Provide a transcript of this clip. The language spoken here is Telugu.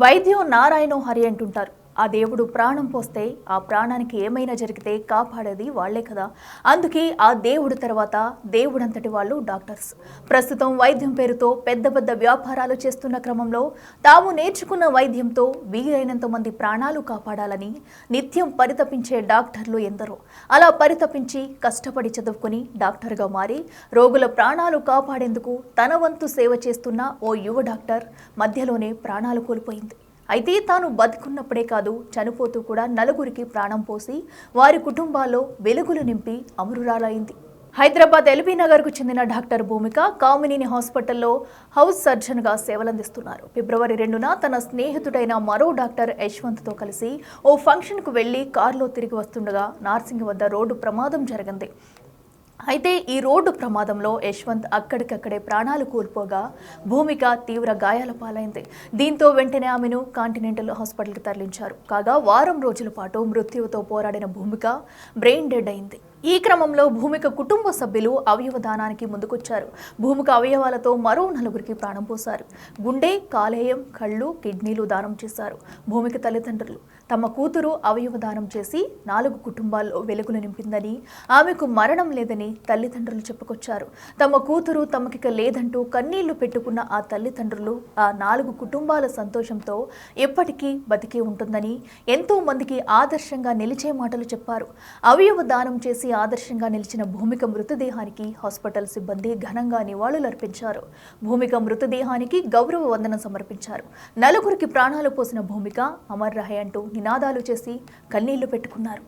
వైద్యం నారాయణో హరి అంటుంటారు. ఆ దేవుడు ప్రాణం పోస్తే ఆ ప్రాణానికి ఏమైనా జరిగితే కాపాడేది వాళ్లే కదా. అందుకే ఆ దేవుడు తర్వాత దేవుడంతటి వాళ్ళు డాక్టర్స్. ప్రస్తుతం వైద్యం పేరుతో పెద్ద పెద్ద వ్యాపారాలు చేస్తున్న క్రమంలో తాము నేర్చుకున్న వైద్యంతో వీలైనంత మంది ప్రాణాలు కాపాడాలని నిత్యం పరితపించే డాక్టర్లు ఎందరో. అలా పరితపించి కష్టపడి చదువుకుని డాక్టర్గా మారి రోగుల ప్రాణాలు కాపాడేందుకు తన వంతు సేవ చేస్తున్న ఓ యువ డాక్టర్ మధ్యలోనే ప్రాణాలు కోల్పోయింది. అయితే తాను బతుకున్నప్పుడే కాదు, చనిపోతూ కూడా నలుగురికి ప్రాణం పోసి వారి కుటుంబాల్లో వెలుగులు నింపి అమరురాలైంది. హైదరాబాద్ ఎల్బీ నగర్కు చెందిన డాక్టర్ భూమిక కామినేని హాస్పిటల్లో హౌస్ సర్జన్గా సేవలందిస్తున్నారు. ఫిబ్రవరి 2న తన స్నేహితుడైన మరో డాక్టర్ యశ్వంత్తో కలిసి ఓ ఫంక్షన్కు వెళ్లి కారులో తిరిగి వస్తుండగా నార్సింగ్ వద్ద రోడ్డు ప్రమాదం జరిగింది. అయితే ఈ రోడ్డు ప్రమాదంలో యశ్వంత్ అక్కడికక్కడే ప్రాణాలు కోల్పోగా భూమిక తీవ్ర గాయాల పాలైంది. దీంతో వెంటనే ఆమెను కాంటినెంటల్ హాస్పిటల్కి తరలించారు. కాగా వారం రోజుల పాటు మృత్యువుతో పోరాడిన భూమిక బ్రెయిన్ డెడ్ అయింది. ఈ క్రమంలో భూమిక కుటుంబ సభ్యులు అవయవ దానానికి ముందుకొచ్చారు. భూమిక అవయవాలతో మరో నలుగురికి ప్రాణం పోశారు. గుండె, కాలేయం, కళ్ళు, కిడ్నీలు దానం చేశారు. భూమిక తల్లిదండ్రులు తమ కూతురు అవయవ దానం చేసి 4 కుటుంబాల్లో వెలుగులు నింపిందని, ఆమెకు మరణం లేదని తల్లిదండ్రులు చెప్పుకొచ్చారు. తమ కూతురు తమకిక లేదంటూ కన్నీళ్లు పెట్టుకున్న ఆ తల్లిదండ్రులు ఆ 4 కుటుంబాల సంతోషంతో ఎప్పటికీ బతికే ఉంటుందని ఎంతో మందికి ఆదర్శంగా నిలిచే మాటలు చెప్పారు. అవయవ దానం చేసి ఆదర్శంగా నిలిచిన భూమిక మృతదేహానికి హాస్పిటల్ సిబ్బంది ఘనంగా నివాళులర్పించారు. భూమిక మృతదేహానికి గౌరవ వందనం సమర్పించారు. నలుగురికి ప్రాణాలు పోసిన భూమిక అమర్ రహే అంటూ నినాదాలు చేసి కన్నీళ్లు పెట్టుకున్నారు.